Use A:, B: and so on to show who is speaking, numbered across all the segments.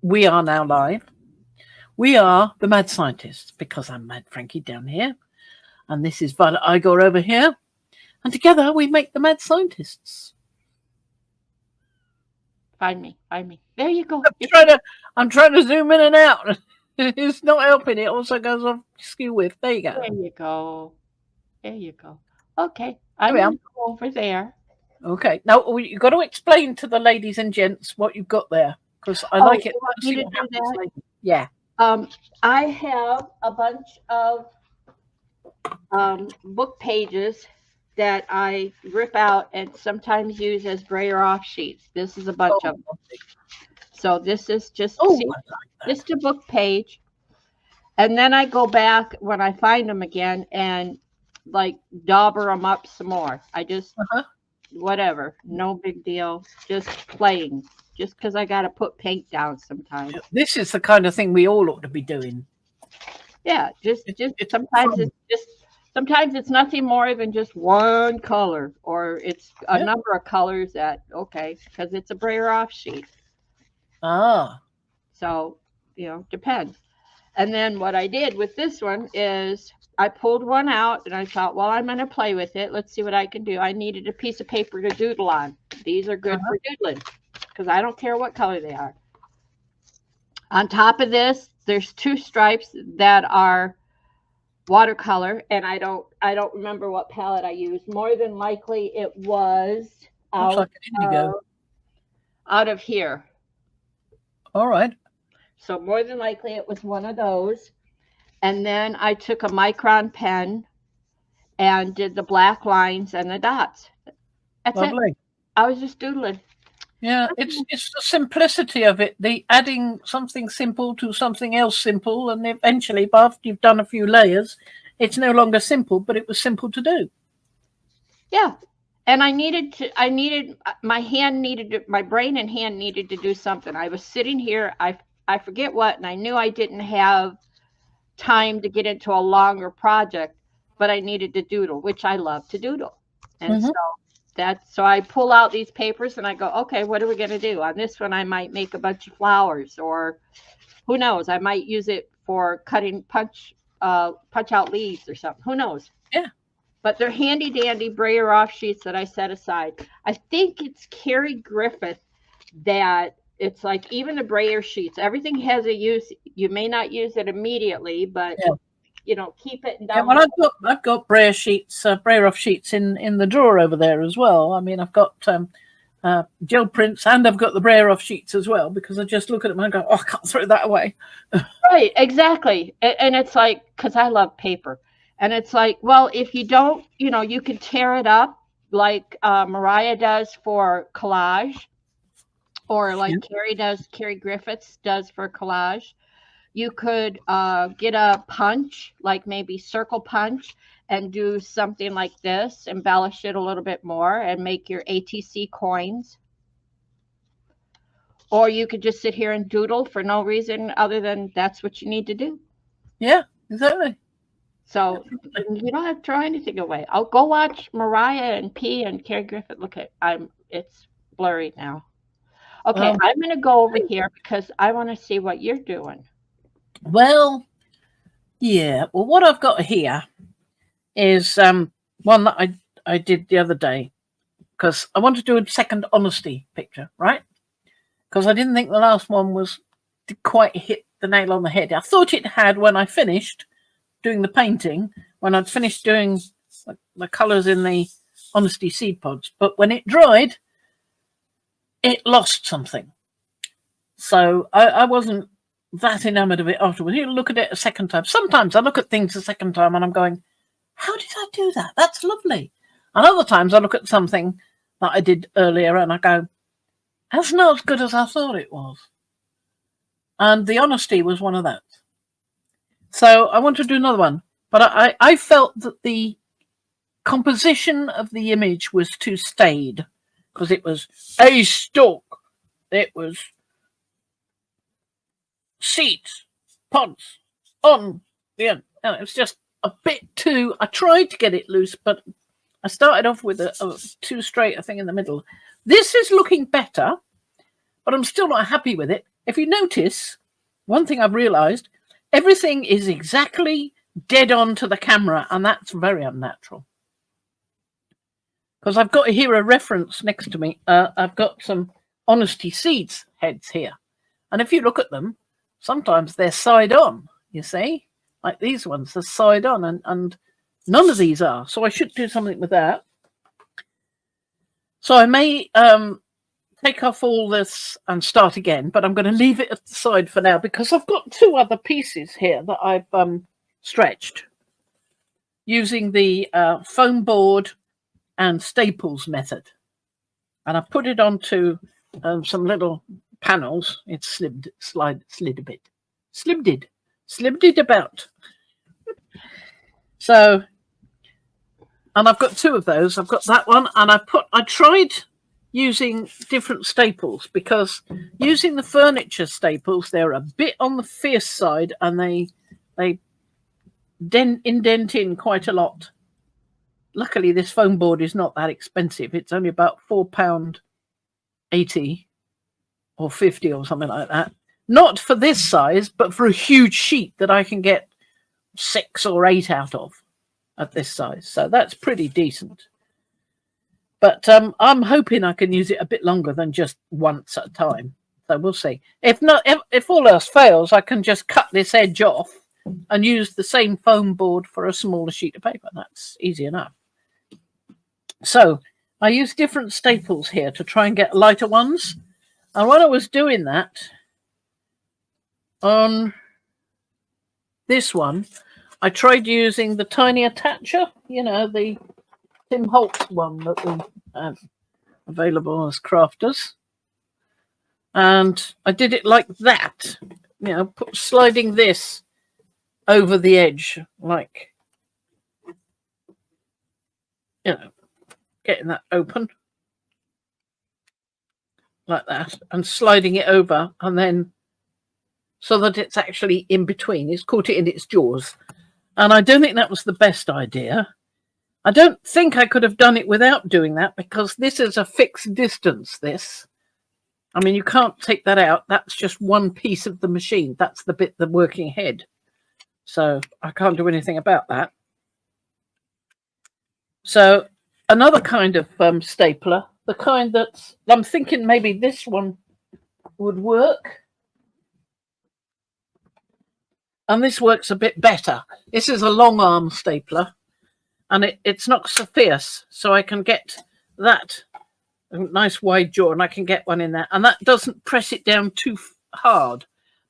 A: we are now live. We are the Mad Scientists, because I'm Mad Frankie down here, and this is Violet Igor over here, and together we make the Mad Scientists.
B: Find me. There you go.
A: I'm trying to zoom in and out. It's not helping. It also goes off skew width. There you go.
B: There you go. Okay, I'm going to go over there.
A: Okay. Now, you've got to explain to the ladies and gents what you've got there, because I like it.
B: You want me to do that?
A: Yeah.
B: I have a bunch of book pages that I rip out and sometimes use as brayer off sheets. This is a bunch of them. So this is just just a book page. And then I go back when I find them again and like dauber them up some more. I just, whatever, no big deal, just playing. Just because I got to put paint down sometimes.
A: This is the kind of thing we all ought to be doing.
B: Yeah, just sometimes sometimes it's nothing more than just one color, or it's a number of colors because it's a brayer off sheet. So, depends. And then what I did with this one is I pulled one out and I thought, well, I'm going to play with it. Let's see what I can do. I needed a piece of paper to doodle on. These are good for doodling because I don't care what color they are. On top of this, there's 2 stripes that are watercolor, and I don't remember what palette I used. More than likely, it was out of here.
A: All right.
B: So more than likely, it was one of those. And then I took a micron pen and did the black lines and the dots. That's
A: Lovely.
B: it. I was just doodling.
A: Yeah, it's the simplicity of it, the adding something simple to something else simple, and eventually, after you've done a few layers, it's no longer simple, but it was simple to do.
B: Yeah, and my brain and hand needed to do something. I was sitting here, I forget what, and I knew I didn't have time to get into a longer project, but I needed to doodle, which I love to doodle, and so I pull out these papers and I go, okay, what are we going to do? On this one, I might make a bunch of flowers, or who knows? I might use it for cutting punch out leaves or something. Who knows?
A: Yeah.
B: But they're handy dandy brayer off sheets that I set aside. I think it's Carrie Griffith that it's like even the brayer sheets, everything has a use. You may not use it immediately, but keep it down.
A: Yeah, well, I've got brayer off sheets in the drawer over there as well. I mean, I've got gel prints and I've got the brayer off sheets as well, because I just look at them and I go, I can't throw that away.
B: Right, exactly. And it's like, because I love paper, and it's like, well, if you don't, you can tear it up like Mariah does for collage, or like Carrie Griffiths does for collage. You could get a punch, like maybe circle punch, and do something like this, embellish it a little bit more and make your ATC coins. Or you could just sit here and doodle for no reason other than that's what you need to do.
A: Yeah, exactly.
B: So you don't have to throw anything away. I'll go watch Mariah and P and Carrie Griffith. Look at it's blurry now. Okay, I'm going to go over here because I want to see what you're doing.
A: Well, yeah. Well, what I've got here is one that I did the other day, because I wanted to do a second honesty picture, right? Because I didn't think the last one did quite hit the nail on the head. I thought it had when I finished doing the painting, when I'd finished doing the colours in the honesty seed pods, but when it dried, it lost something. So I wasn't that enamored of it afterwards. You look at it a second time. Sometimes I look at things a second time and I'm going, how did I do that? That's lovely. And other times I look at something that I did earlier and I go, that's not as good as I thought it was. And the honesty was one of those. So I want to do another one. But I felt that the composition of the image was too staid, because it was a stalk. It was seeds, pods, on the end. It was just a bit too, I tried to get it loose, but I started off with a too straight, I think, in the middle. This is looking better, but I'm still not happy with it. if you notice, one thing I've realised, everything is exactly dead on to the camera, and that's very unnatural. Because I've got here a reference next to me. I've got some Honesty Seeds heads here. And if you look at them, sometimes they're side on, you see? Like these ones, they're side on, and none of these are. So I should do something with that. So I may take off all this and start again, but I'm going to leave it at the side for now because I've got two other pieces here that I've stretched using the foam board and staples method. And I put it onto some little panels. It slid a bit. Slipped it about. So, and I've got two of those. I've got that one, and I tried using different staples because using the furniture staples, they're a bit on the fierce side, and they indent in quite a lot. Luckily, this foam board is not that expensive. It's only about £4.80 or 50 or something like that. Not for this size, but for a huge sheet that I can get 6 or 8 out of at this size. So that's pretty decent. But I'm hoping I can use it a bit longer than just once at a time. So we'll see. If not, if all else fails, I can just cut this edge off and use the same foam board for a smaller sheet of paper. That's easy enough. So I use different staples here to try and get lighter ones. And when I was doing that on this one, I tried using the tiny attacher, you know, the Tim Holtz one that we have available as crafters. And I did it like that, you know, sliding this over the edge, like, you know, getting that open like that and sliding it over, and then so that it's actually in between. It's caught it in its jaws. And I don't think that was the best idea. I don't think I could have done it without doing that because this is a fixed distance, this. I mean, you can't take that out. That's just one piece of the machine. That's the bit, the working head. So I can't do anything about that. So another kind of stapler, the kind that I'm thinking maybe this one would work. And this works a bit better. This is a long arm stapler, and it's not so fierce. So I can get that a nice wide jaw, and I can get one in there. And that doesn't press it down too hard.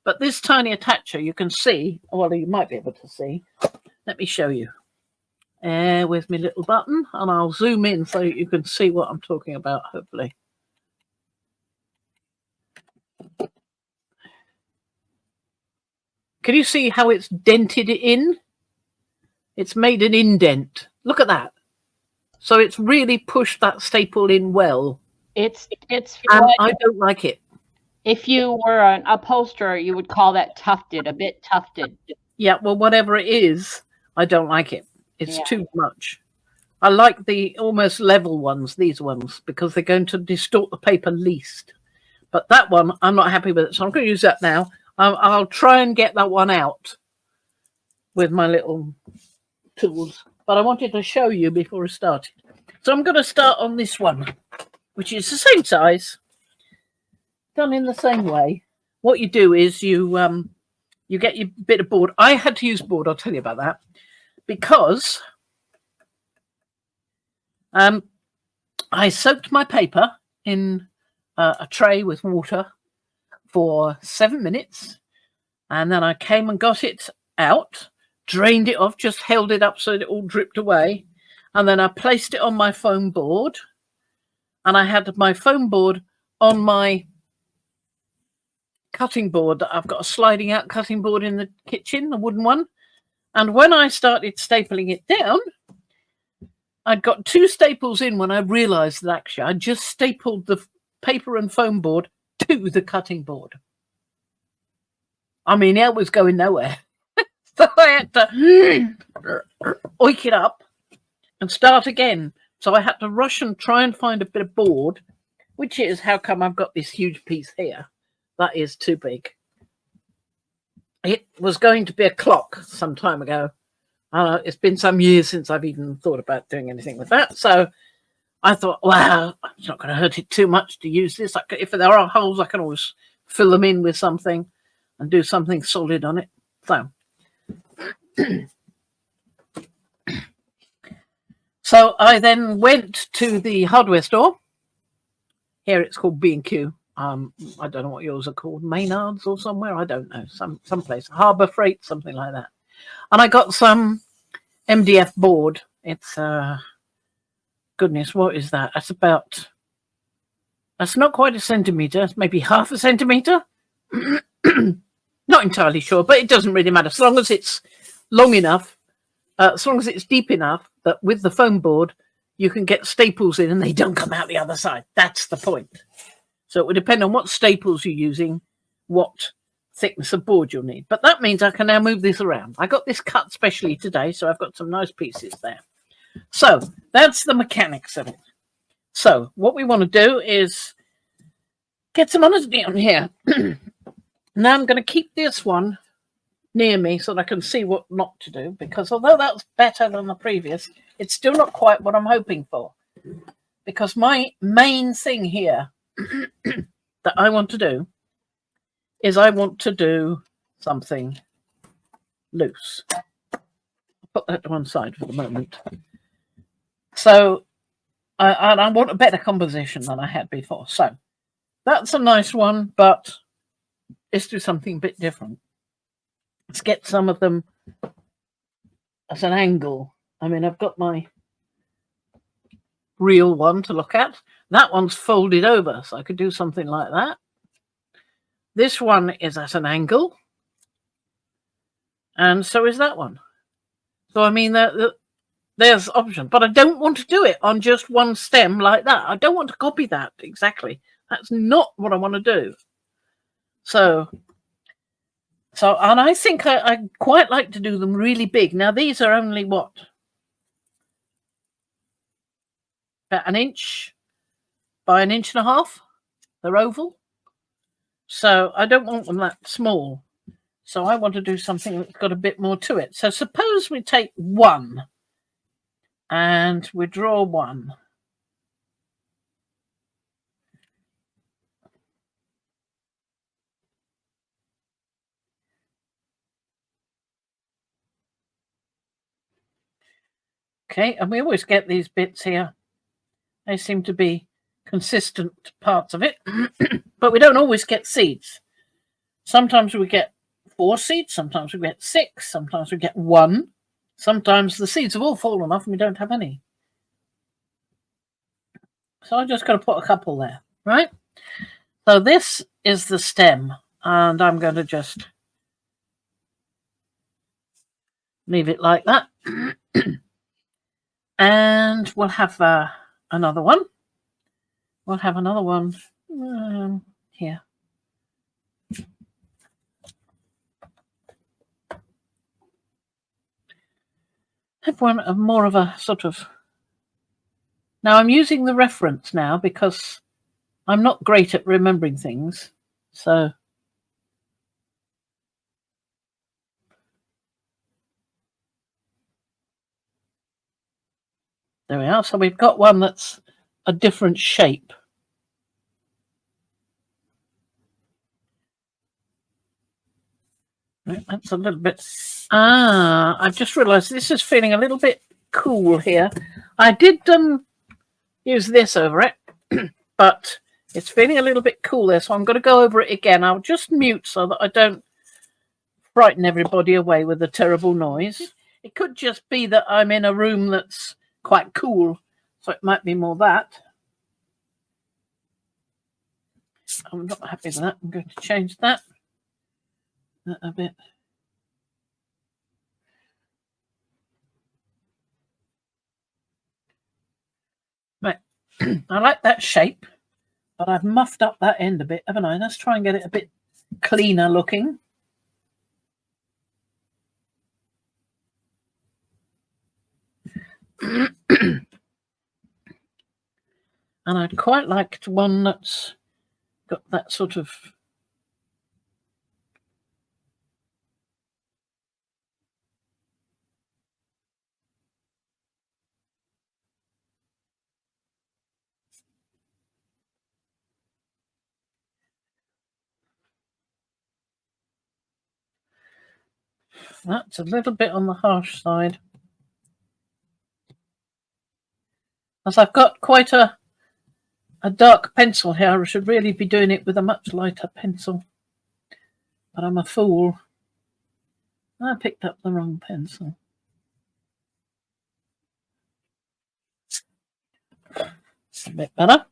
A: But this tiny attacher, you can see, well, you might be able to see. Let me show you. With my little button, and I'll zoom in so you can see what I'm talking about, hopefully. Can you see how it's dented it in? It's made an indent. Look at that. So it's really pushed that staple in well.
B: It's
A: and I don't like it.
B: If you were an upholsterer, you would call that tufted, a bit tufted.
A: Yeah, well, whatever it is, I don't like it. It's too much. I like the almost level ones, these ones, because they're going to distort the paper least. But that one, I'm not happy with it. So I'm going to use that now. I'll try and get that one out with my little tools. But I wanted to show you before I started. So I'm going to start on this one, which is the same size, done in the same way. What you do is you get your bit of board. I had to use board, I'll tell you about that, because I soaked my paper in a tray with water for 7 minutes, and then I came and got it out, drained it off, just held it up so it all dripped away, and then I placed it on my foam board, and I had my foam board on my cutting board. I've got a sliding out cutting board in the kitchen, the wooden one, and when I started stapling it down, I'd got 2 staples in when I realized that actually I just stapled the paper and foam board to the cutting board. I mean, it was going nowhere. So I had to oik it up and start again. So I had to rush and try and find a bit of board, which is how come I've got this huge piece here, That is too big. It was going to be a clock some time ago. It's been some years since I've even thought about doing anything with that. So I thought, well, it's not going to hurt it too much to use this. If there are holes, I can always fill them in with something and do something solid on it. So, so I then went to the hardware store. Here it's called B&Q. I don't know what yours are called, Maynards or somewhere. I don't know, some place, Harbour Freight, something like that. And I got some MDF board. It's goodness, what is that? That's not quite a centimetre. It's maybe half a centimetre. Not entirely sure, but it doesn't really matter. As long as it's long enough, as long as it's deep enough that with the foam board, you can get staples in and they don't come out the other side. That's the point. So it would depend on what staples you're using, what thickness of board you'll need. But that means I can now move this around. I got this cut specially today, so I've got some nice pieces there. So that's the mechanics of it. So what we want to do is get some honesty on here. Now I'm going to keep this one near me so that I can see what not to do, because although that's better than the previous, it's still not quite what I'm hoping for. Because my main thing here that I want to do is I want to do something loose. I'll put that to one side for the moment. So I want a better composition than I had before. So that's a nice one, but let's do something a bit different. Let's get some of them as an angle. I mean, I've got my real one to look at. That one's folded over, so I could do something like that. This one is at an angle, and so is that one. So, I mean, there's option, but I don't want to do it on just one stem like that. I don't want to copy that exactly. That's not what I want to do. So, and I think I quite like to do them really big. Now, these are only what? About 1 inch by 1.5 inches. They're oval. So I don't want them that small. So I want to do something that's got a bit more to it. So suppose we take one and we draw one. Okay, and we always get these bits here. They seem to be consistent parts of it, but we don't always get seeds. Sometimes we get 4 seeds, sometimes we get 6, sometimes we get 1. Sometimes the seeds have all fallen off and we don't have any. So I'm just going to put a couple there, right? So this is the stem, and I'm going to just leave it like that. And we'll have another one. We'll have another one here. Have one of more of a sort of... Now I'm using the reference now because I'm not great at remembering things. So there we are. So we've got one that's a different shape. Right, that's a little bit... I've just realised this is feeling a little bit cool here. I did use this over it, but it's feeling a little bit cool there, so I'm going to go over it again. I'll just mute so that I don't frighten everybody away with the terrible noise. It could just be that I'm in a room that's quite cool, so it might be more that. I'm not happy with that. I'm going to change that a bit. Right, I like that shape, but I've muffed up that end a bit, haven't I? Let's try and get it a bit cleaner looking. And I'd quite like one that's got that sort of That's a little bit on the harsh side. As I've got quite a dark pencil here, I should really be doing it with a much lighter pencil. But I'm a fool. I picked up the wrong pencil. A bit better.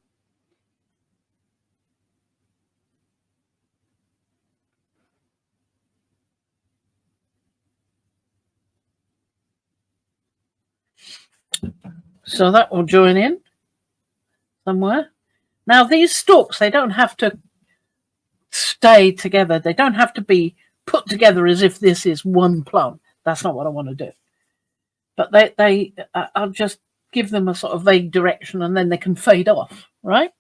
A: So that will join in somewhere. Now these stalks, they don't have to stay together. They don't have to be put together as if this is one plant. That's not what I want to do. But I'll just give them a sort of vague direction and then they can fade off, right?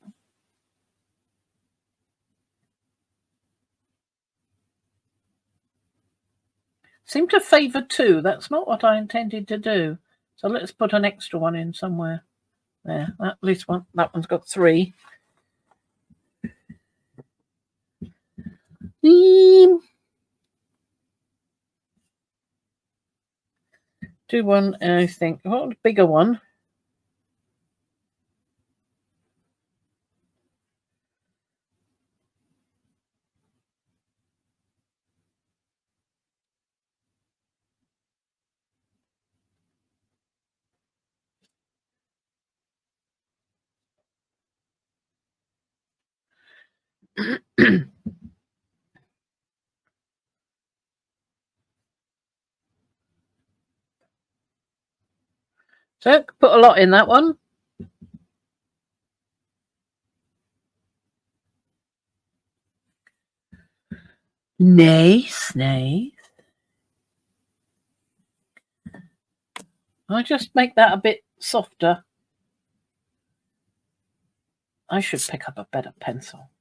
A: Seem to favour two. That's not what I intended to do. So let's put an extra one in somewhere. There, at least one. That one's got 3. Do one, I think. What a bigger one. So put a lot in that one. Nice. I just make that a bit softer. I should pick up a better pencil.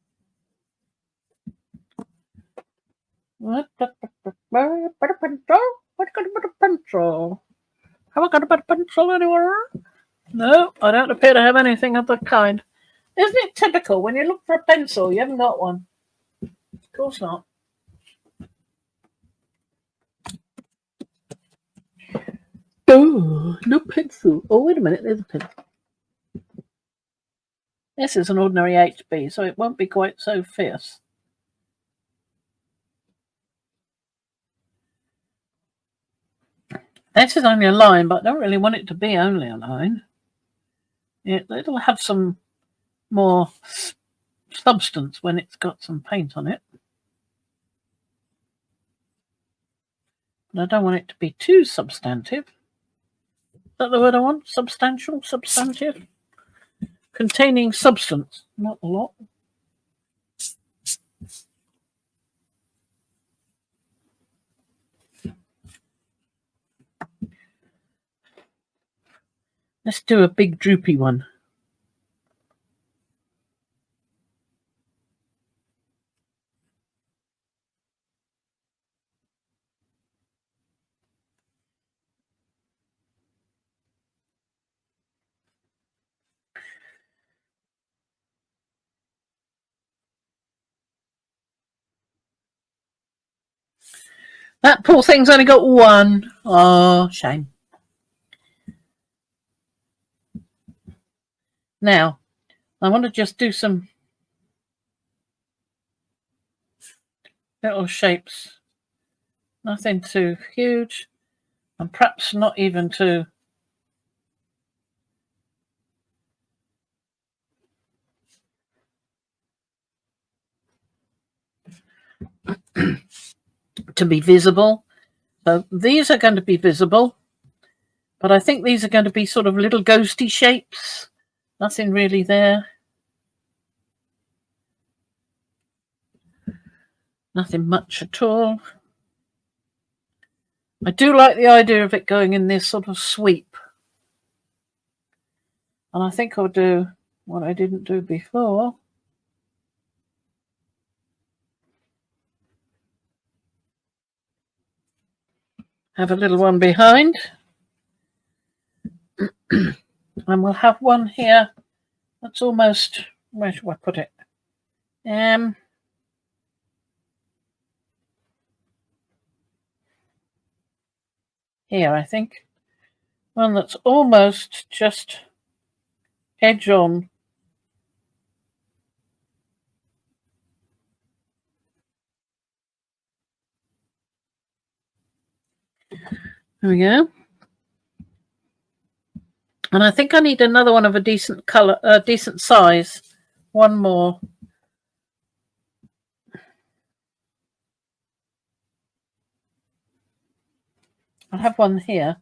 A: What? Better pencil? What got a better pencil? Have I got a better pencil anywhere? No, I don't appear to have anything of the kind. Isn't it typical when you look for a pencil, you haven't got one? Of course not. Oh, no pencil. Oh, wait a minute, there's a pencil. This is an ordinary HB, so it won't be quite so fierce. This is only a line, but I don't really want it to be only a line. It'll have some more substance when it's got some paint on it. But I don't want it to be too substantive. Is that the word I want? Substantial? Substantive? Containing substance, not a lot. Let's do a big droopy one. That poor thing's only got 1. Oh, shame. Now, I want to just do some little shapes. Nothing too huge, and perhaps not even too to be visible. So these are going to be visible, but I think these are going to be sort of little ghosty shapes. Nothing really there. Nothing much at all. I do like the idea of it going in this sort of sweep. And I think I'll do what I didn't do before. Have a little one behind. And we'll have one here that's almost, where should I put it? here, I think. One that's almost just edge on. There we go. And I think I need another one of a decent colour, decent size. One more. I have one here.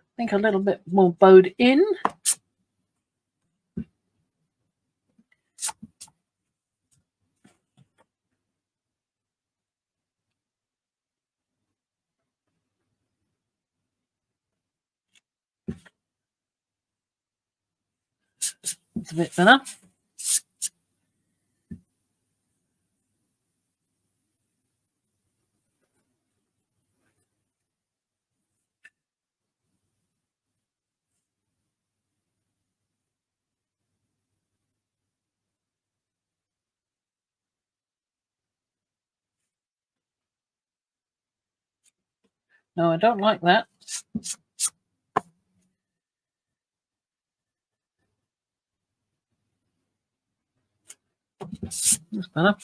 A: I think a little bit more bowed in. It's a bit better. No, I don't like that. That's better.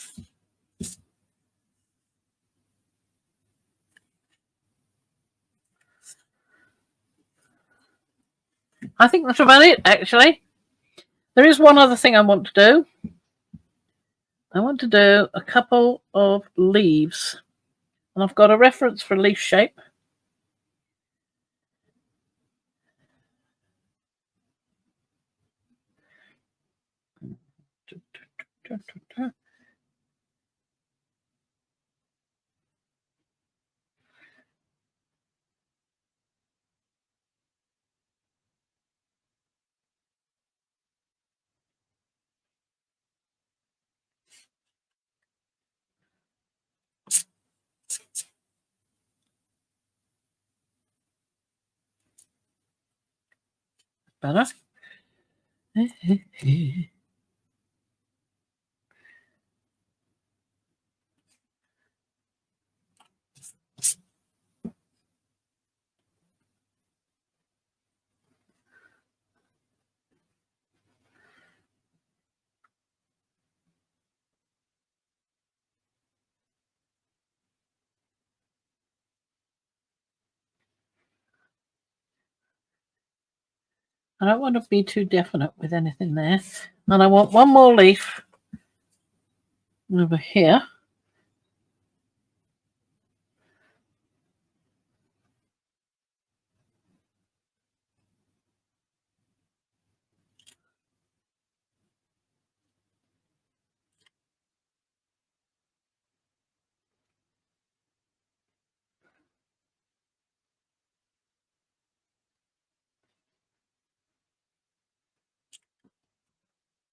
A: I think that's about it, actually. There is one other thing I want to do. I want to do a couple of leaves. And I've got a reference for leaf shape. Better. I don't want to be too definite with anything there. And I want one more leaf over here.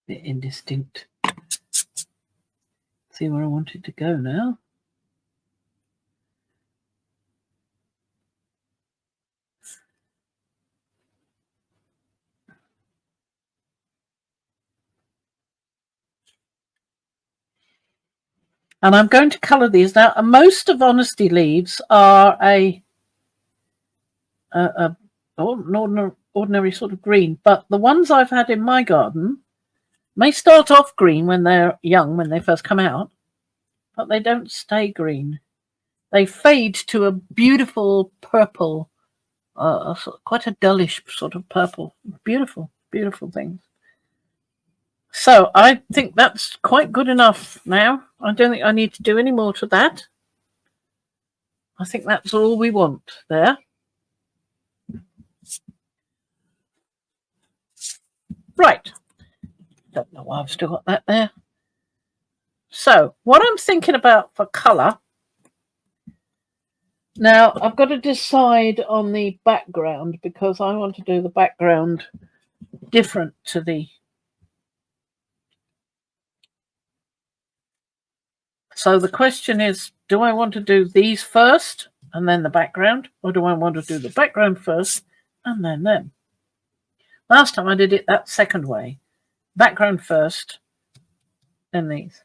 A: Bit indistinct. See where I want it to go now. And I'm going to colour these now. Most of Honesty leaves are an ordinary sort of green, but the ones I've had in my garden may start off green when they're young, when they first come out, but they don't stay green. They fade to a beautiful purple, quite a dullish sort of purple. Beautiful, beautiful things. So I think that's quite good enough now. I don't think I need to do any more to that. I think that's all we want there. Right. Don't know why I've still got that there. So what I'm thinking about for colour Now I've got to decide on the background because I want to do the background different to the. So the question is, do I want to do these first and then the background, or do I want to do the background first and then them? Last time I did it that second way, background first, then these.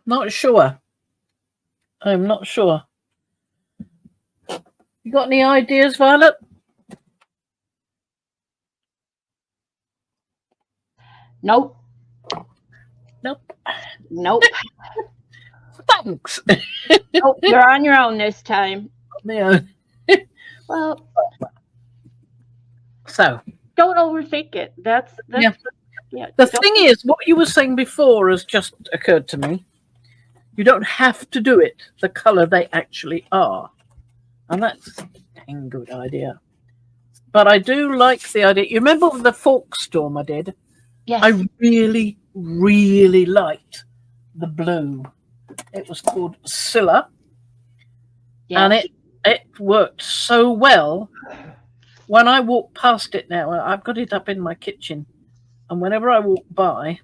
A: Not sure. I'm not sure. You got any ideas, Violet?
B: Nope.
A: Nope.
B: Nope.
A: Thanks.
B: Nope. You're on your own this time.
A: Yeah.
B: Well,
A: So
B: don't overthink it. That's
A: Yeah.
B: yeah.
A: The thing is, what you were saying before has just occurred to me. You don't have to do it the colour they actually are. And that's a dang good idea. But I do like the idea. You remember the fork storm I did?
B: Yes.
A: I really, really liked the blue. It was called Scylla.
B: Yes.
A: And it worked so well. When I walk past it now, I've got it up in my kitchen. And whenever I walk by,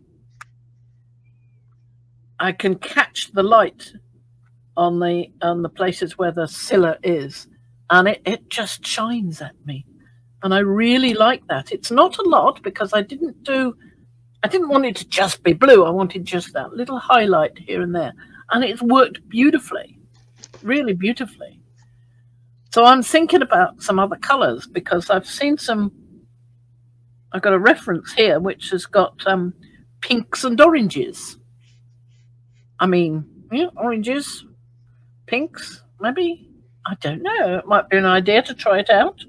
A: I can catch the light on the places where the Scylla is. And it just shines at me. And I really like that. It's not a lot because I didn't want it to just be blue. I wanted just that little highlight here and there. And it's worked beautifully, really beautifully. So I'm thinking about some other colours because I've got a reference here which has got pinks and oranges. I mean, yeah, oranges, pinks, maybe. I don't know. It might be an idea to try it out.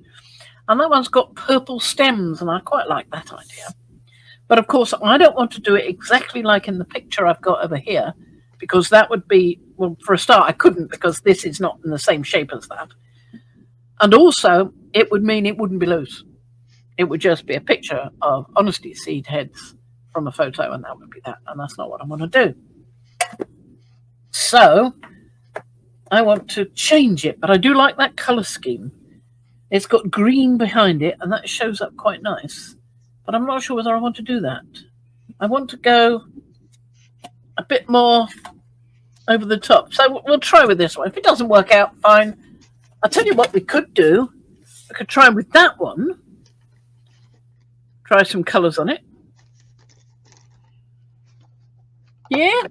A: And that one's got purple stems, and I quite like that idea. But of course, I don't want to do it exactly like in the picture I've got over here, because that would be, well, for a start, I couldn't because this is not in the same shape as that. And also, it would mean it wouldn't be loose. It would just be a picture of honesty seed heads from a photo, and that would be that. And that's not what I want to do. So I want to change it, but I do like that colour scheme. It's got green behind it, and that shows up quite nice. But I'm not sure whether I want to do that. I want to go a bit more over the top. So we'll try with this one. If it doesn't work out, fine. I'll tell you what we could do. I could try with that one. Try some colours on it. Yeah.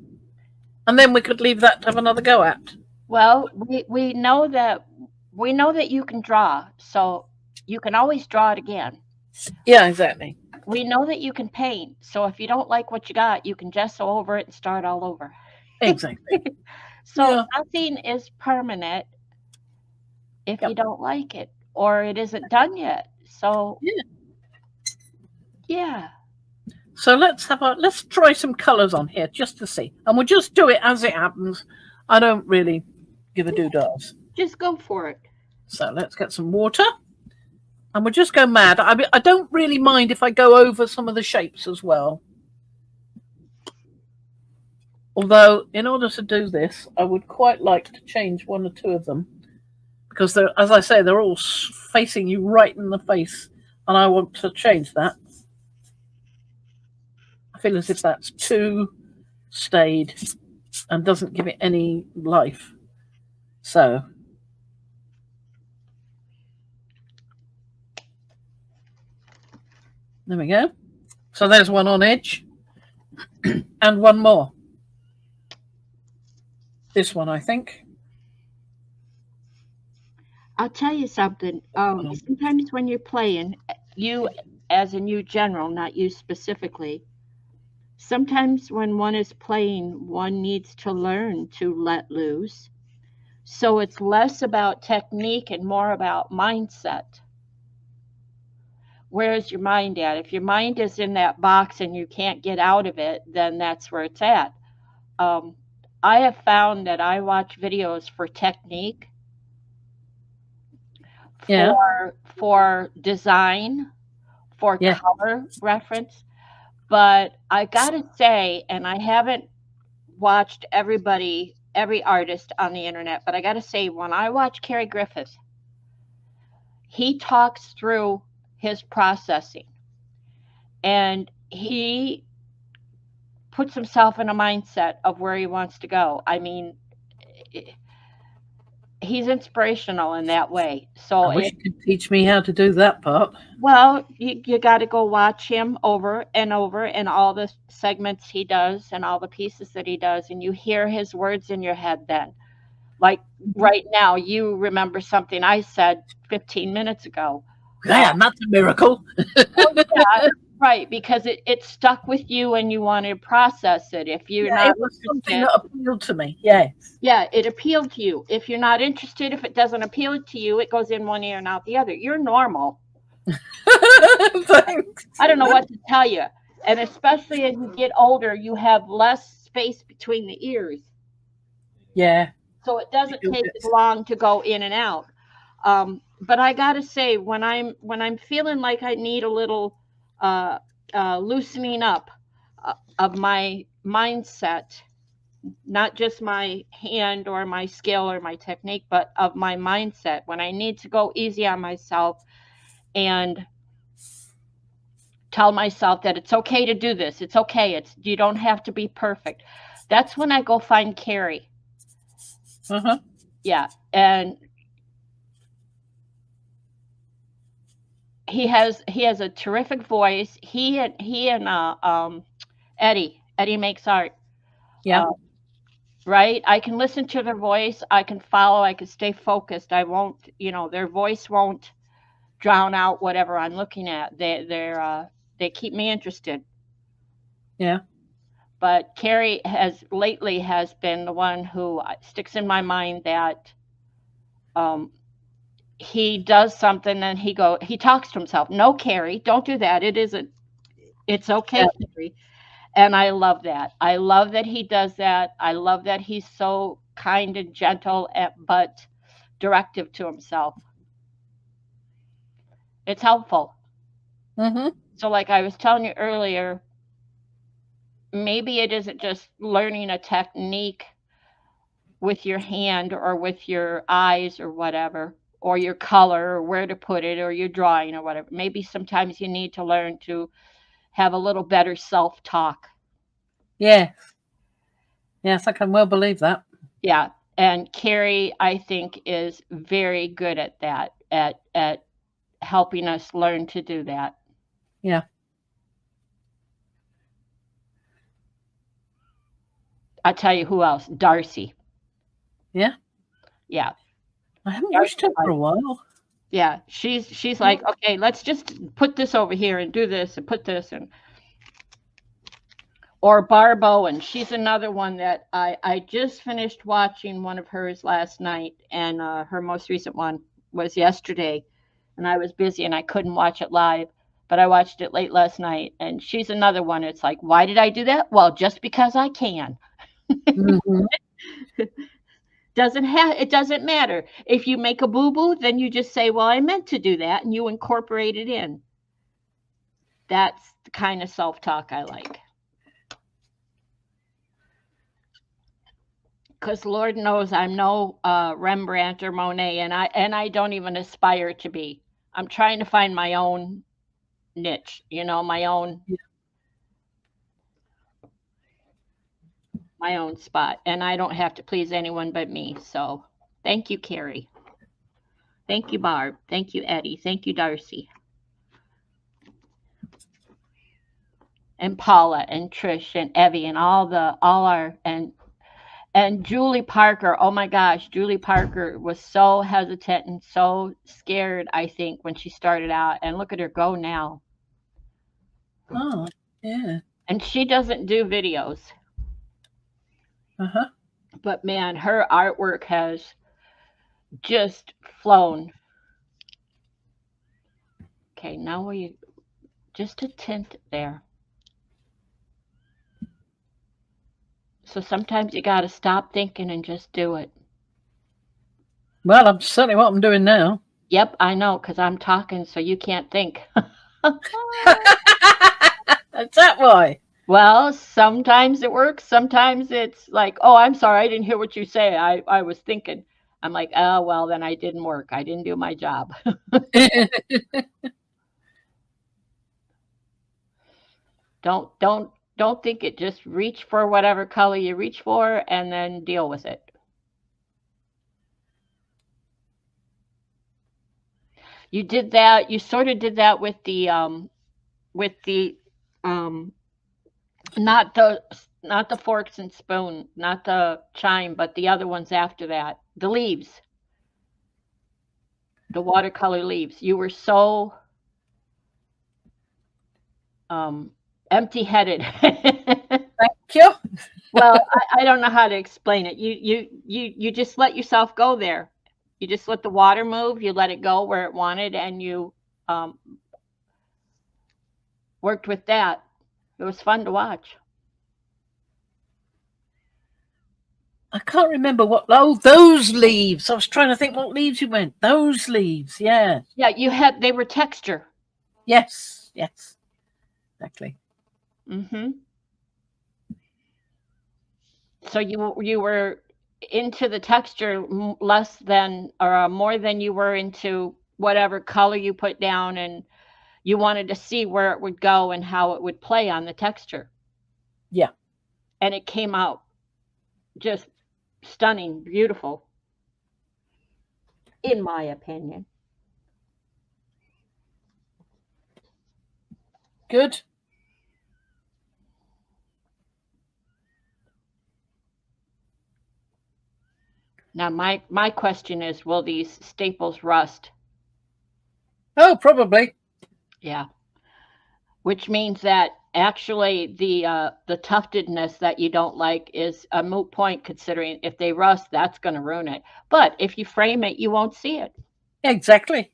A: And then we could leave that to have another go at.
B: Well, we know that you can draw, so you can always draw it again.
A: Yeah, exactly.
B: We know that you can paint, so if you don't like what you got, you can gesso over it and start all over.
A: Exactly.
B: So nothing is permanent if you don't like it, or it isn't done yet. So yeah. So
A: let's try some colours on here just to see, and we'll just do it as it happens. I don't really give a doodads.
B: Just go for it.
A: So let's get some water, and we'll just go mad. I don't really mind if I go over some of the shapes as well. Although, in order to do this, I would quite like to change one or two of them, because they're, as I say, they're all facing you right in the face, and I want to change that. I feel as if that's too staid and doesn't give it any life. So there we go. So there's one on edge and one more. This one, I think.
B: I'll tell you something. Sometimes when you're playing, you as in you general, not you specifically, sometimes when one is playing, one needs to learn to let loose. So it's less about technique and more about mindset. Where's your mind at? If your mind is in that box and you can't get out of it, then that's where it's at. I have found that I watch videos for technique, for design, for color reference. But I gotta say, and I haven't watched every artist on the internet, but I got to say, when I watch Cary Griffith, he talks through his processing, and he puts himself in a mindset of where he wants to go. I mean, he's inspirational in that way. So
A: I wish you could teach me how to do that part.
B: well, you got to go watch him over and over, and all the segments he does and all the pieces that he does, and you hear his words in your head then. Like right now, you remember something I said 15 minutes ago.
A: Yeah, that's a miracle.
B: Well, yeah, right, because it stuck with you and you want to process it. If you're
A: Yeah,
B: not
A: it was something
B: interested,
A: that appealed to me. Yes.
B: yeah, it appealed to you. If you're not interested, if it doesn't appeal to you, it goes in one ear and out the other. You're normal.
A: Thanks.
B: I don't know what to tell you. And especially as you get older, you have less space between the ears.
A: Yeah.
B: So it doesn't take as long to go in and out. But I gotta say, when I'm feeling like I need a little loosening up of my mindset, not just my hand or my skill or my technique, but of my mindset, when I need to go easy on myself and tell myself that it's okay to do this, it's okay, you don't have to be perfect. That's when I go find Cary. Yeah, and he has a terrific voice. He and Eddie makes art.
A: Yeah.
B: Right. I can listen to their voice. I can follow. I can stay focused. I won't. Their voice won't drown out whatever I'm looking at. They keep me interested.
A: Yeah.
B: But Cary has been the one who sticks in my mind that he does something and he talks to himself. No, Cary, don't do that. It's okay,
A: Yeah.
B: Cary. And I love that. I love that he does that. I love that he's so kind and gentle, but directive to himself. It's helpful. So like I was telling you earlier, maybe it isn't just learning a technique with your hand or with your eyes or whatever, or your color or where to put it or your drawing or whatever. Maybe sometimes you need to learn to have a little better self-talk.
A: Yes. Yes, I can well believe that.
B: Yeah. And Cary, I think, is very good at that, at helping us learn to do that.
A: Yeah.
B: I'll tell you who else. Darcy.
A: Yeah.
B: Yeah.
A: I haven't watched her for a while.
B: Yeah. She's like, okay, let's just put this over here and do this and put this and or Barb Owen. She's another one that I just finished watching one of hers last night, and her most recent one was yesterday, and I was busy and I couldn't watch it live, but I watched it late last night, and she's another one. It's like, why did I do that? Well, just because I can. It doesn't matter. If you make a boo-boo, then you just say, well, I meant to do that, and you incorporate it in. That's the kind of self-talk I like. Because Lord knows I'm no Rembrandt or Monet, and I don't even aspire to be. I'm trying to find my own niche, my own spot, and I don't have to please anyone but me. So, thank you, Cary. Thank you, Barb. Thank you, Eddie. Thank you, Darcy, and Paula, and Trish, and Evie, and all our and Julie Parker. Oh my gosh, Julie Parker was so hesitant and so scared, I think, when she started out. And look at her go now.
A: Oh, yeah.
B: And she doesn't do videos.
A: Uh-huh.
B: But man, her artwork has just flown. Okay, now we just a tint there. So sometimes you got to stop thinking and just do it.
A: Well, I'm certainly what I'm doing now.
B: Yep, I know, because I'm talking, so you can't think.
A: Is that why?
B: Well, sometimes it works. Sometimes it's like, oh, I'm sorry, I didn't hear what you say. I was thinking. I'm like, oh, well, then I didn't work. I didn't do my job. Don't think it. Just reach for whatever color you reach for and then deal with it. You did that. You sort of did that with the um not the forks and spoon, not the chime, but the other ones after that. The leaves, the watercolor leaves. You were so um empty-headed.
A: Thank you.
B: Well, I don't know how to explain it. You just let yourself go there. You just let the water move, you let it go where it wanted, and you um worked with that. It was fun to watch.
A: I can't remember what. Oh, those leaves. I was trying to think what leaves you meant. Those leaves. Yeah.
B: Yeah, they were texture.
A: Yes. Yes. Exactly.
B: Mm-hmm. So you were into the texture less than or more than you were into whatever color you put down, and you wanted to see where it would go and how it would play on the texture.
A: Yeah.
B: And it came out just stunning, beautiful, in my opinion.
A: Good.
B: Now my question is, will these staples rust?
A: Oh, probably.
B: Yeah. Which means that actually the tuftedness that you don't like is a moot point, considering if they rust, that's going to ruin it. But if you frame it, you won't see it.
A: Exactly.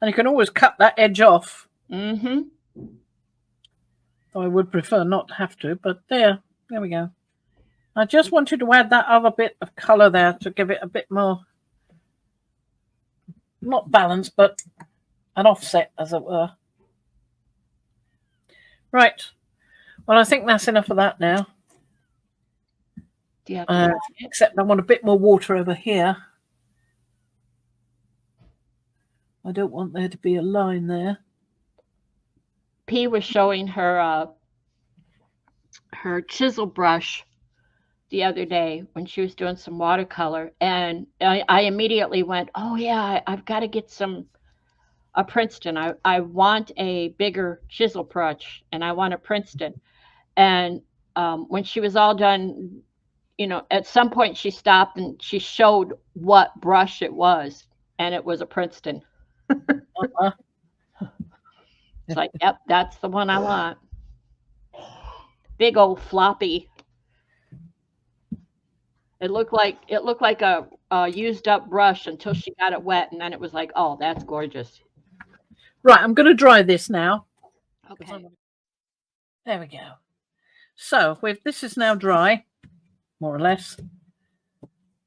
A: And you can always cut that edge off.
B: Mm-hmm.
A: I would prefer not to have to, but there we go. I just wanted to add that other bit of colour there to give it a bit more, not balance, but an offset, as it were. Right. Well, I think that's enough of that now.
B: Do you have to
A: Except I want a bit more water over here. I don't want there to be a line there.
B: P was showing her chisel brush the other day when she was doing some watercolor, and I immediately went, oh yeah, I've got to get a Princeton. I want a bigger chisel brush, and I want a Princeton. And when she was all done, at some point she stopped and she showed what brush it was, and it was a Princeton.
A: Uh-huh.
B: It's like, yep, that's the one I want. Big old floppy. It looked like a used up brush until she got it wet, and then it was like, oh, that's gorgeous.
A: Right, I'm going to dry this now.
B: Okay.
A: There we go. So this is now dry, more or less.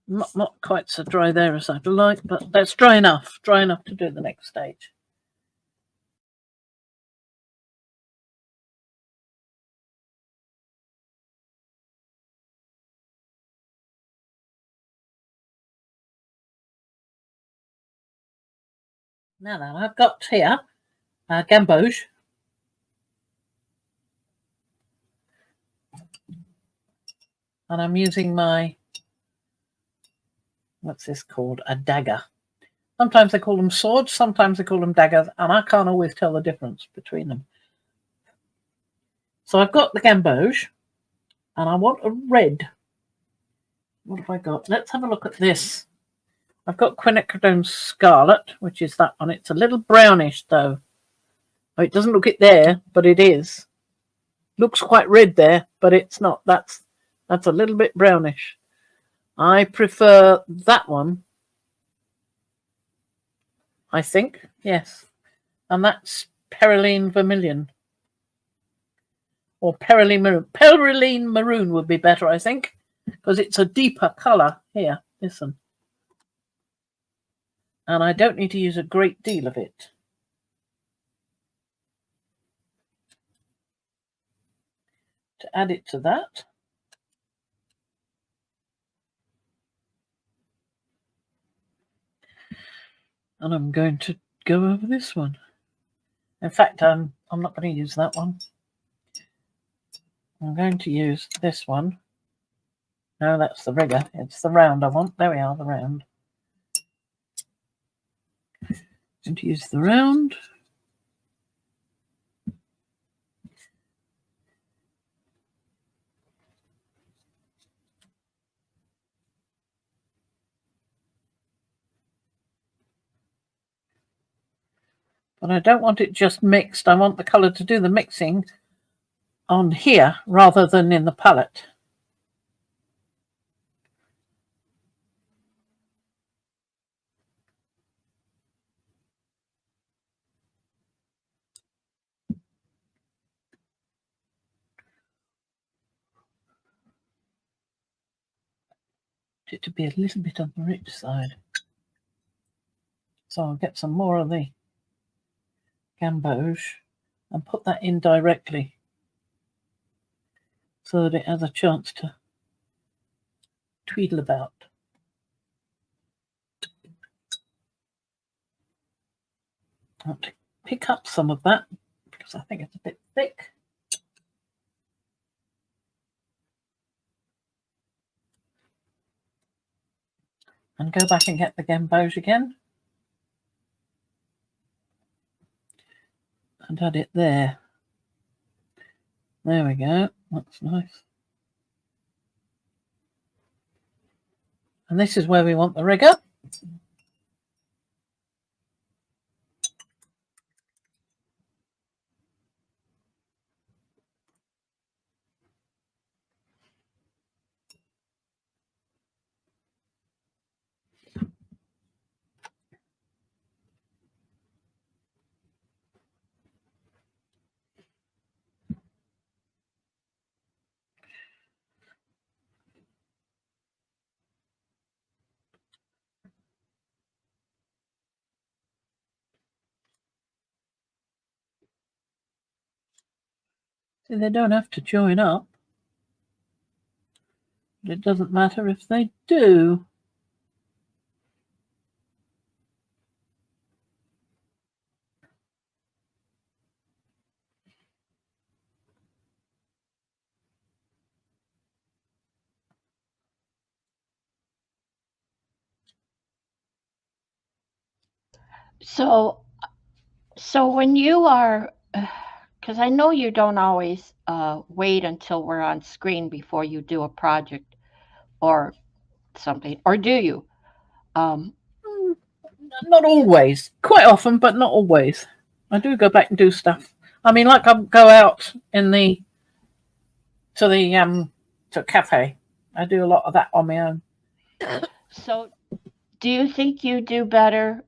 A: Not quite so dry there as I'd like, but that's dry enough to do the next stage. Now then, I've got here gamboge. And I'm using my, what's this called? A dagger. Sometimes they call them swords, sometimes they call them daggers, and I can't always tell the difference between them. So I've got the gamboge, and I want a red. What have I got? Let's have a look at this. I've got quinacridone scarlet, which is that one. It's a little brownish, though. Oh, it doesn't look it there, but it is. Looks quite red there, but it's not. That's a little bit brownish. I prefer that one, I think. Yes. And that's Perylene Vermilion. Or Perylene Maroon. Perylene Maroon would be better, I think, because it's a deeper colour. Here, listen. And I don't need to use a great deal of it. to add it to that. And I'm going to go over this one. In fact, I'm not going to use that one. I'm going to use this one. No, that's the rigger. It's the round I want. There we are, the round. I'm going to use the round. But I don't want it just mixed. I want the colour to do the mixing on here rather than in the palette. It to be a little bit on the rich side. So I'll get some more of the gamboge and put that in directly so that it has a chance to tweedle about. I want to pick up some of that because I think it's a bit thick. And go back and get the gamboge again. And add it there. There we go. That's nice. And this is where we want the rigger. See, they don't have to join up. But it doesn't matter if they do.
B: So when you are, because I know you don't always wait until we're on screen before you do a project or something, or do you?
A: Not always. Quite often, but not always. I do go back and do stuff. I mean, like I go out in the to a cafe. I do a lot of that on my own.
B: So do you think you do better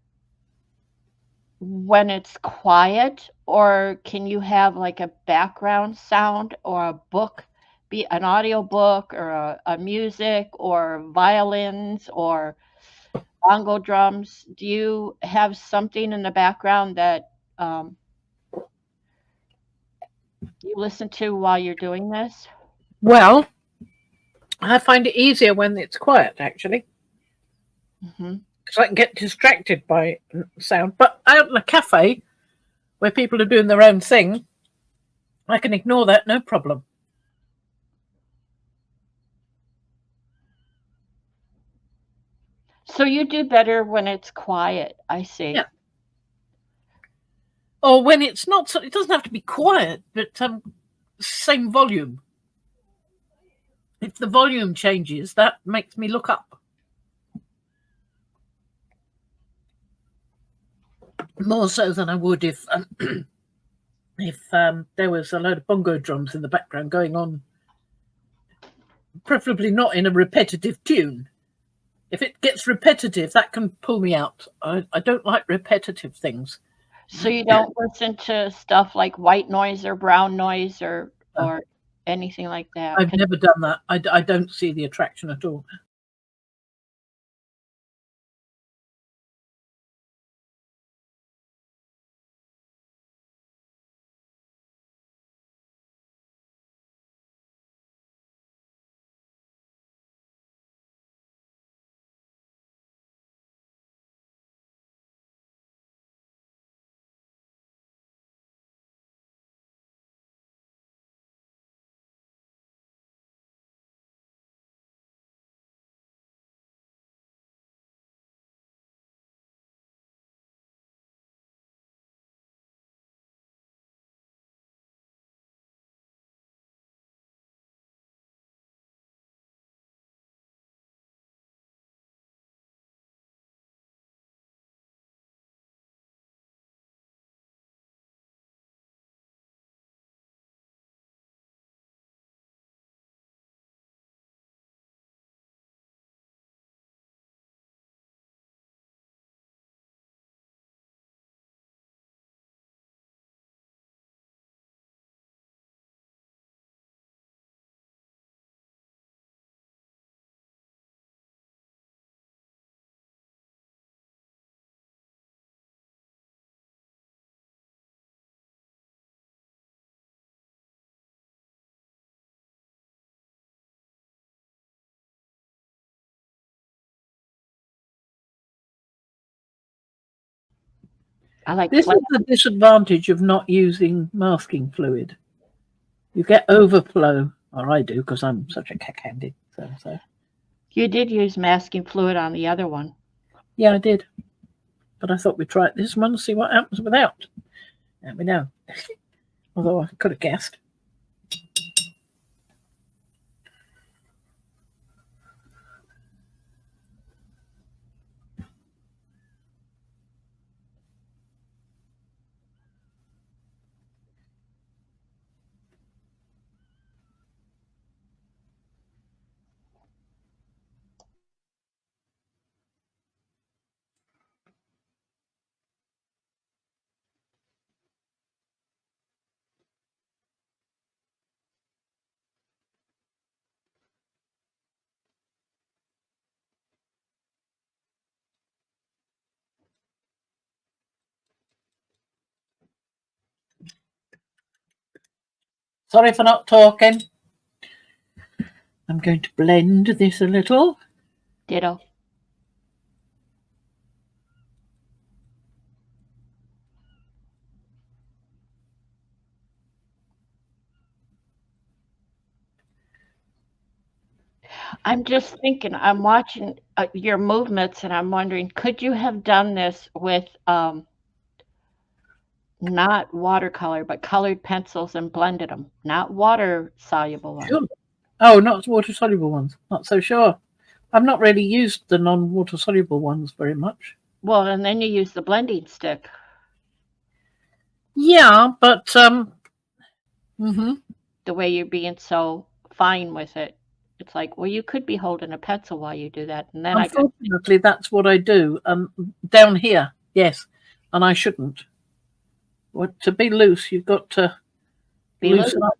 B: when it's quiet, or can you have like a background sound or a book, be an audio book or a music or violins or bongo drums? Do you have something in the background that you listen to while you're doing this?
A: Well, I find it easier when it's quiet, actually,
B: Hmm.
A: because I can get distracted by sound. But out in a cafe where people are doing their own thing, I can ignore that, no problem.
B: So you do better when it's quiet, I see.
A: Yeah. Or when it's not, so it doesn't have to be quiet, but same volume. If the volume changes, that makes me look up. More so than I would if there was a load of bongo drums in the background going on, preferably not in a repetitive tune. If it gets repetitive, that can pull me out. I don't like repetitive things.
B: So you don't listen to stuff like white noise or brown noise or anything like that.
A: I've never done that. I don't see the attraction at all.
B: I like
A: This
B: flat.
A: is the disadvantage of not using masking fluid. You get overflow, or I do, because I'm such a cack-handed. So.
B: You did use masking fluid on the other one.
A: Yeah, I did. But I thought we'd try this one and see what happens without. Let me know. Although I could have guessed. Sorry for not talking. I'm going to blend this a little.
B: Ditto. I'm just thinking, I'm watching your movements and I'm wondering, could you have done this with not watercolor, but colored pencils and blended them? Not water soluble ones.
A: Sure. Oh, not water soluble ones. Not so sure. I've not really used the non-water soluble ones very much.
B: Well, and then you use the blending stick.
A: Yeah, but
B: The way you're being so fine with it. It's like, well, you could be holding a pencil while you do that. And then
A: unfortunately, that's what I do. Down here, yes, and I shouldn't. Well, to be loose, you've got to
B: be
A: loosen up.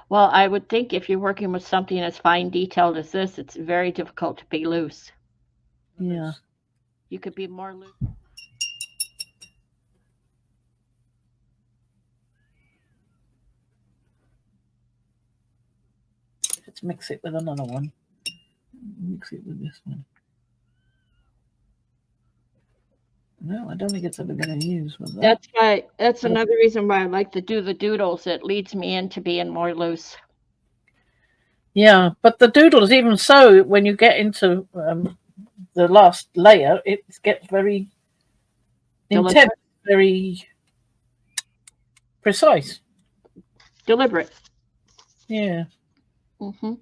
B: Well, I would think if you're working with something as fine detailed as this, it's very difficult to be loose.
A: Yeah.
B: You could be more loose.
A: Let's mix it with another one. Mix it with this one. No, I don't think it's ever going to use with that.
B: That's why. That's another reason why I like to do the doodles. It leads me into being more loose.
A: Yeah, but the doodles, even so, when you get into the last layer, it gets very intense, very precise.
B: Deliberate.
A: Yeah.
B: Mm-hmm.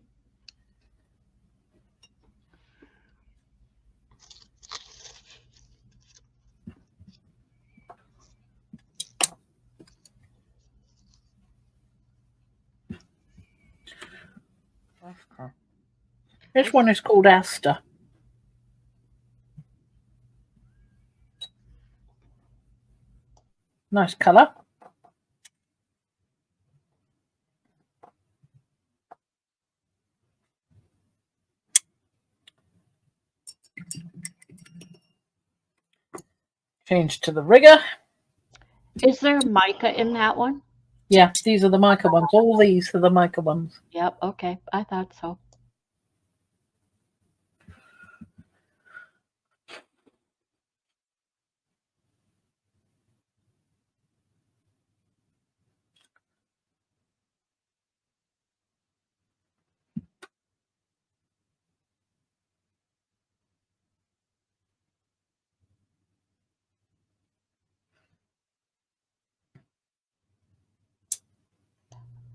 A: This one is called Aster. Nice colour. Change to the rigger.
B: Is there mica in that one?
A: Yeah, these are the mica ones. All these are the mica ones.
B: Yep. Okay. I thought so.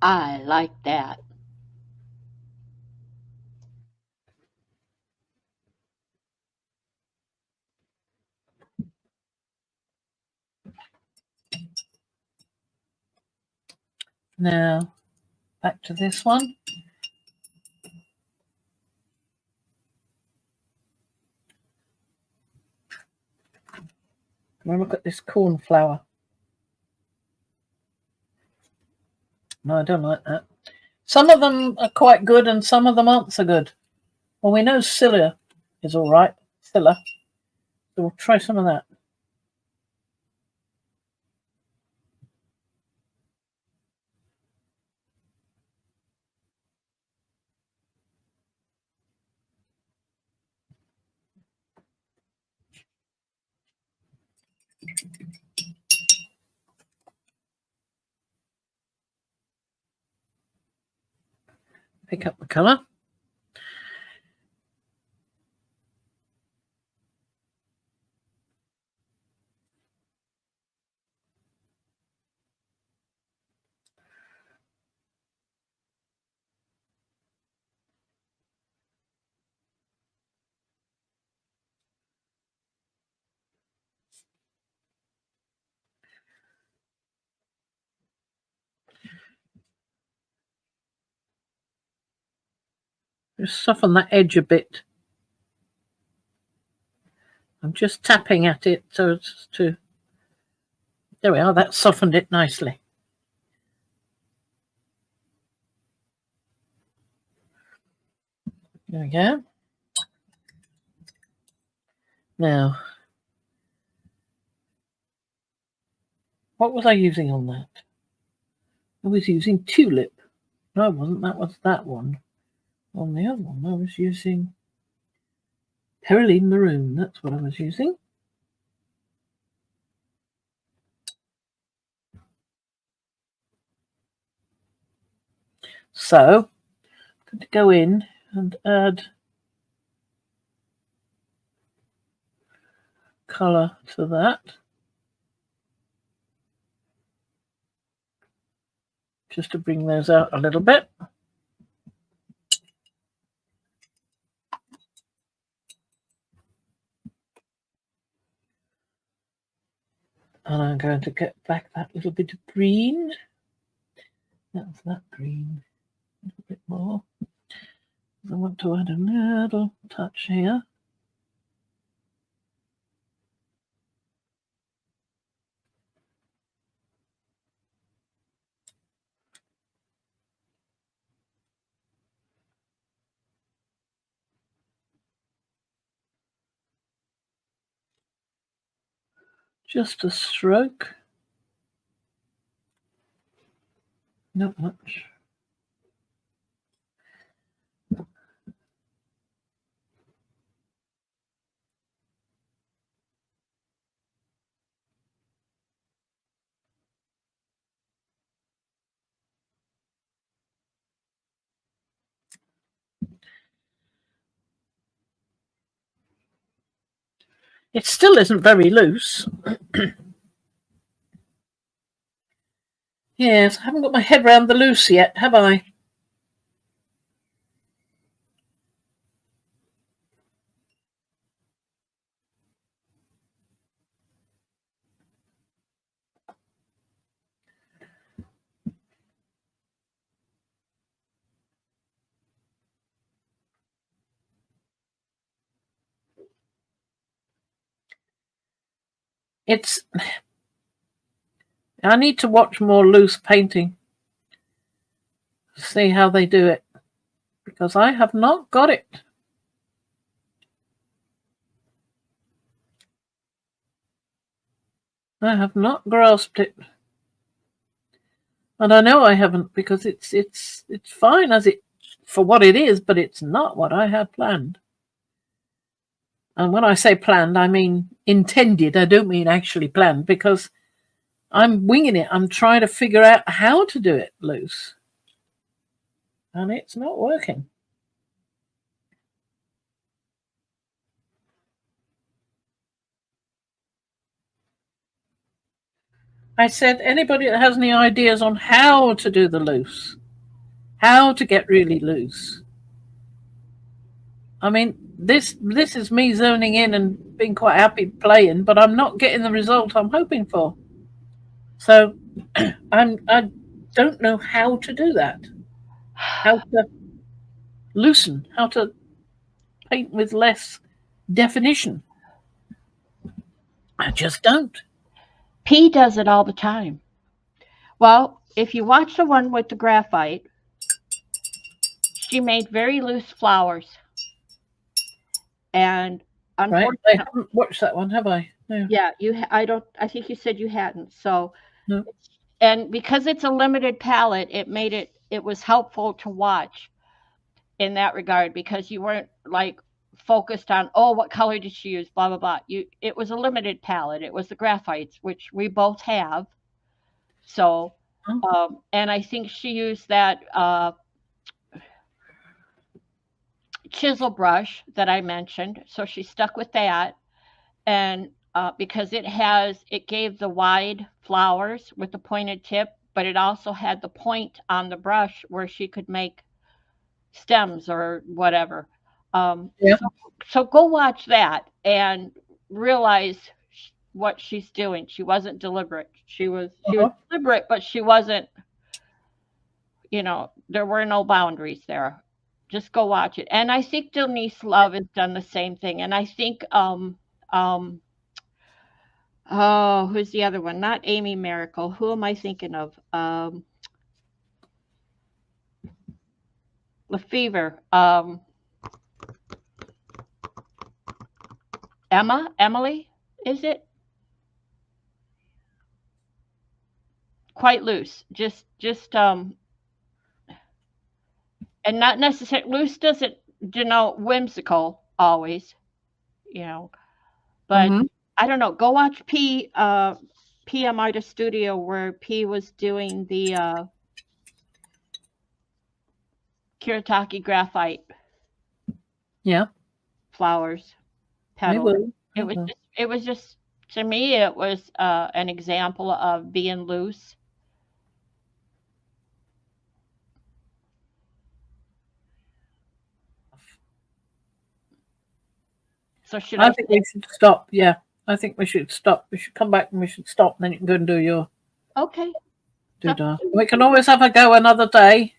B: I like that.
A: Now, back to this one. Now look at this cornflower. No, I don't like that. Some of them are quite good and some of them aren't so good. Well, we know Scylla is all right. Scylla. So we'll try some of that. Pick up the colour. Just soften that edge a bit. I'm just tapping at it so as to... There we are, that softened it nicely. There we go. Now, what was I using on that? I was using Tulip. No, I wasn't. That was that one. On the other one, I was using Pearly Maroon. That's what I was using. So, I'm going to go in and add colour to that. Just to bring those out a little bit. And I'm going to get back that little bit of green. That's that green. A little bit more. I want to add a little touch here. Just a stroke. Not much. It still isn't very loose. Yes, I haven't got my head around the loose yet, have I? I need to watch more loose painting. See how they do it. Because I have not got it. I have not grasped it. And I know I haven't, because it's fine as it for what it is, but it's not what I had planned. And when I say planned, I mean intended. I don't mean actually planned, because I'm winging it. I'm trying to figure out how to do it loose. And it's not working. I said, anybody that has any ideas on how to do the loose, how to get really loose. I mean, this is me zoning in and being quite happy playing, but I'm not getting the result I'm hoping for. So I don't know how to do that. How to loosen, how to paint with less definition. I just don't.
B: P does it all the time. Well, if you watch the one with the graphite, she made very loose flowers. And unfortunately,
A: right. I haven't watched that one, have I? No.
B: Yeah, I think you said you hadn't. So,
A: no.
B: And because it's a limited palette, it was helpful to watch in that regard, because you weren't like focused on, oh, what color did she use, blah blah blah. It was a limited palette. It was the graphites, which we both have. So, and I think she used that chisel brush that I mentioned. So she stuck with that, and because it gave the wide flowers with the pointed tip, but it also had the point on the brush where she could make stems or whatever.
A: Yeah.
B: So go watch that and realize what she's doing. She wasn't deliberate. She was deliberate, but she wasn't. There were no boundaries there. Just go watch it. And I think Denise Love has done the same thing. And I think oh, who's the other one? Not Amy Miracle. Who am I thinking of? Lefevre. Emily, is it? Quite loose. Just and not necessarily loose doesn't denote whimsical always, but I don't know. Go watch PM Artist Studio where P was doing the Kiritaki graphite.
A: Yeah.
B: Flowers. Petals. It was just to me it was an example of being loose. So
A: I think we should stop. Yeah, I think we should stop. We should come back and we should stop. And then you can go and do your doodah. We can always have a go another day.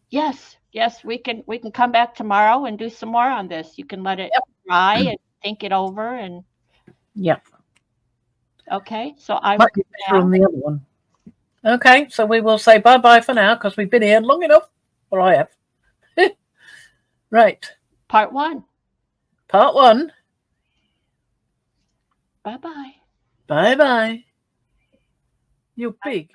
B: Yes, we can come back tomorrow and do some more on this. You can let it dry and think it over and.
A: Yeah.
B: Okay, so I will
A: from the other one. Okay, so we will say bye for now because we've been here long enough. Or I have. Right.
B: Part 1.
A: Part 1.
B: Bye-bye.
A: Bye-bye. You big.